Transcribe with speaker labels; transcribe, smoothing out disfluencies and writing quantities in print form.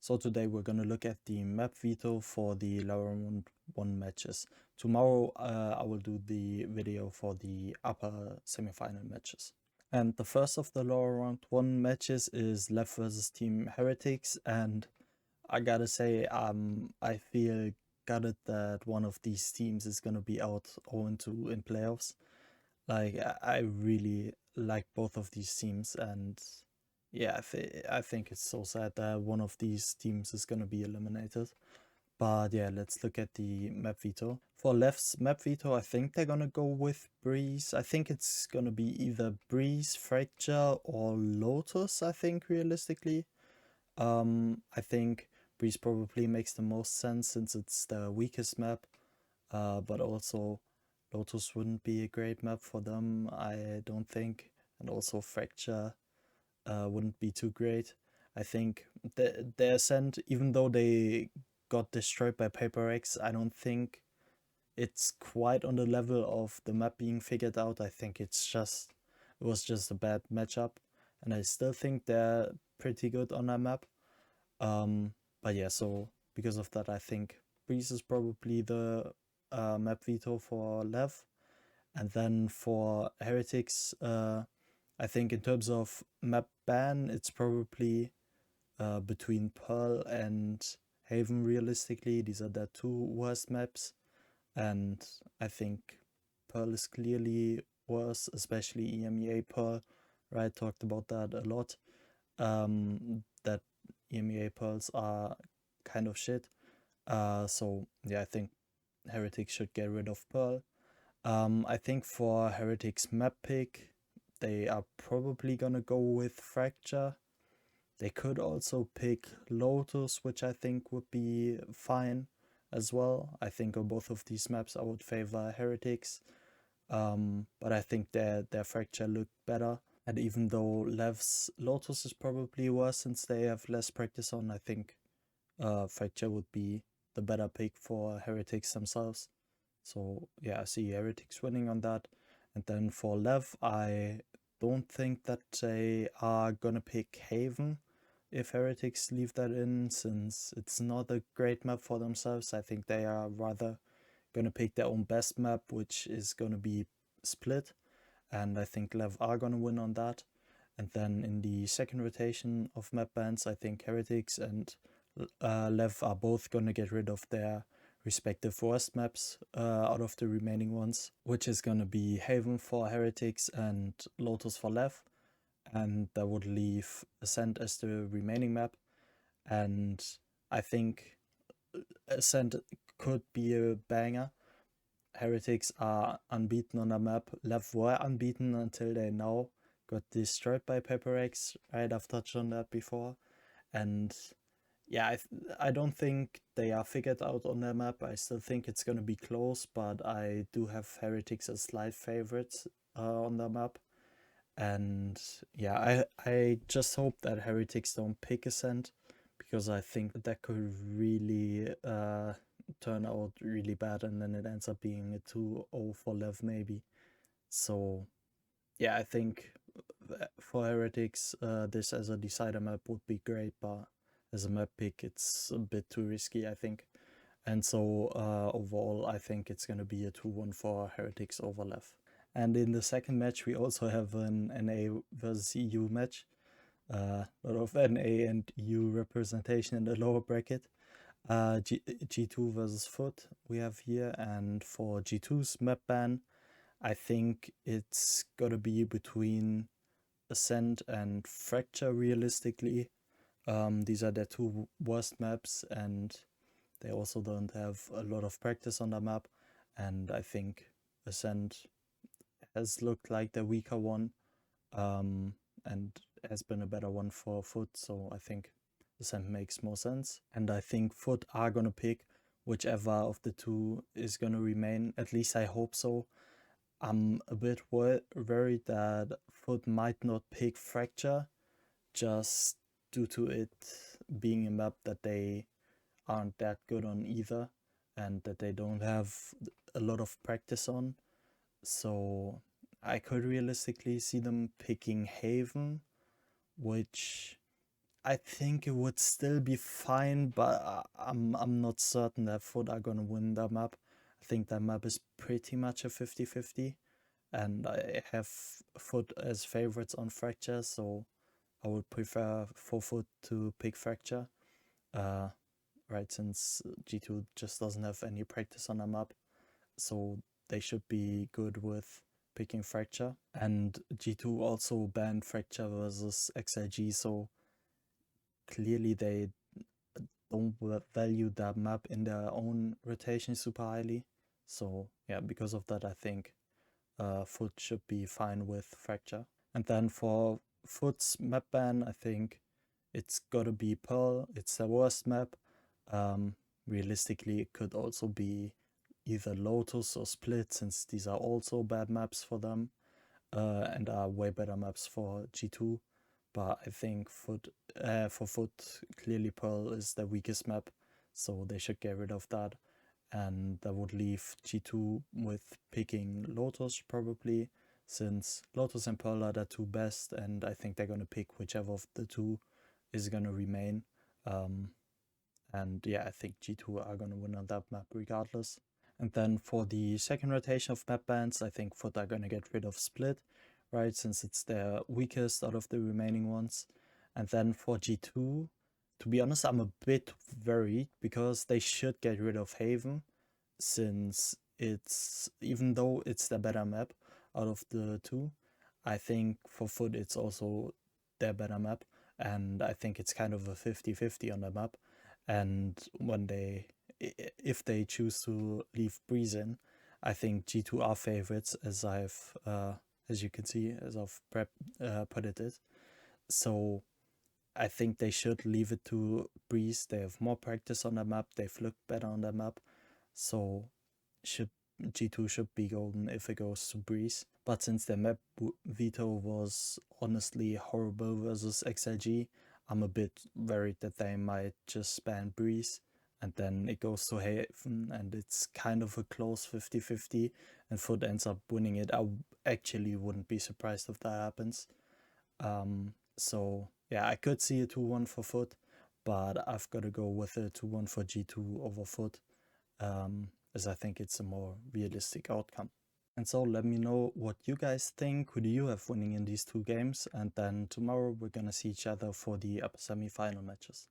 Speaker 1: So today we're gonna look at the map veto for the Valorant 1 matches. Tomorrow I will do the video for the upper semifinal matches. And the first of the Valorant 1 matches is Left versus Team Heretics, and I gotta say I feel gutted that one of these teams is gonna be out 0-2 in playoffs. Like I really like both of these teams, and yeah, I think it's so sad that one of these teams is gonna be eliminated. But yeah, let's look at the map veto. For Left's map veto, I think they're gonna go with Breeze. I think it's gonna be either Breeze, Fracture, or Lotus, I think, realistically. I think Breeze probably makes the most sense since it's the weakest map. But also Lotus wouldn't be a great map for them, I don't think. And also Fracture wouldn't be too great. I think their Ascent, even though they got destroyed by Paper X, I don't think it's quite on the level of the map being figured out. I think it was just a bad matchup, and I still think they're pretty good on that map. But yeah, so because of that, I think Breeze is probably the map veto for Lev. And then for Heretics, I think in terms of map ban, it's probably between Pearl and Haven realistically. These are the two worst maps. And I think Pearl is clearly worse, especially EMEA Pearl, right? Talked about that a lot. That EMEA Pearls are kind of shit. So yeah, I think Heretics should get rid of Pearl. I think for Heretics map pick, they are probably gonna go with Fracture. They could also pick Lotus, which I think would be fine as well. I think on both of these maps I would favor Heretics. But I think their Fracture look better. And even though Lev's Lotus is probably worse since they have less practice on, I think Fracture would be the better pick for Heretics themselves. So yeah, I see Heretics winning on that. And then for Lev, I don't think that they are gonna pick Haven if Heretics leave that in, since it's not a great map for themselves. I think they are rather gonna pick their own best map, which is gonna be Split. And I think Lev are gonna win on that. And then in the second rotation of map bans, I think Heretics and Lev are both gonna get rid of their respective worst maps out of the remaining ones, which is gonna be Haven for Heretics and Lotus for Lev. And that would leave Ascent as the remaining map. And I think Ascent could be a banger. Heretics are unbeaten on the map. Lev were unbeaten until they now got destroyed by Paper X, right? I've touched on that before. And yeah, I don't think they are figured out on their map. I still think it's going to be close, but I do have Heretics as slight favorites on the map. And yeah, I just hope that Heretics don't pick Ascent, because I think that could really turn out really bad, and then it ends up being a 2-0 for Lev maybe. So yeah, I think for Heretics, this as a decider map would be great, but as a map pick, it's a bit too risky, I think. And so overall, I think it's going to be a 2-1 for Heretics over Lev. And in the second match, we also have an NA versus EU match. A lot of NA and EU representation in the lower bracket. G2 versus Foot we have here. And for G2's map ban, I think it's got to be between Ascent and Fracture realistically. These are their two worst maps, and they also don't have a lot of practice on the map. And I think Ascent has looked like the weaker one, and has been a better one for Foot. So I think Ascent makes more sense. And I think Foot are gonna pick whichever of the two is gonna remain. At least I hope so. I'm a bit worried that Foot might not pick Fracture, just due to it being a map that they aren't that good on either, and that they don't have a lot of practice on. So I could realistically see them picking Haven, which I think it would still be fine, but I'm not certain that Foot are gonna win that map. I think that map is pretty much a 50-50, and I have Foot as favorites on Fracture, so I would prefer for Foot to pick Fracture. Right, since G2 just doesn't have any practice on the map, so they should be good with picking Fracture. And G2 also banned Fracture versus XLG, so clearly they don't value that map in their own rotation super highly. So yeah, because of that, I think Foot should be fine with Fracture. And then for Foot's map ban, I think it's gotta be Pearl. It's the worst map. Realistically, it could also be either Lotus or Split, since these are also bad maps for them, and are way better maps for G2. But I think for Foot, clearly Pearl is the weakest map, so they should get rid of that. And that would leave G2 with picking Lotus probably, since Lotus and Pearl are the two best, and I think they're gonna pick whichever of the two is gonna remain. And yeah, I think G2 are gonna win on that map regardless. And then for the second rotation of map bans, I think Foot are gonna get rid of Split, right, since it's their weakest out of the remaining ones. And then for G2, to be honest, I'm a bit worried because they should get rid of Haven, since it's, even though it's the better map out of the two, I think for Foot it's also their better map, and I think it's kind of a 50-50 on the map. And when they, if they choose to leave Breeze in, I think G2 are favorites, as as you can see, as I've put it is. So I think they should leave it to Breeze. They have more practice on the map. They've looked better on the map. So G2 should be golden if it goes to Breeze. But since their map veto was honestly horrible versus XLG, I'm a bit worried that they might just ban Breeze, and then it goes to Haven, and it's kind of a close 50-50, and Foot ends up winning it. I actually wouldn't be surprised if that happens. So yeah, I could see a 2-1 for Foot, but I've got to go with a 2-1 for G2 over Foot, as I think it's a more realistic outcome. And so let me know what you guys think. Who do you have winning in these two games? And then tomorrow we're gonna see each other for the upper semi-final matches.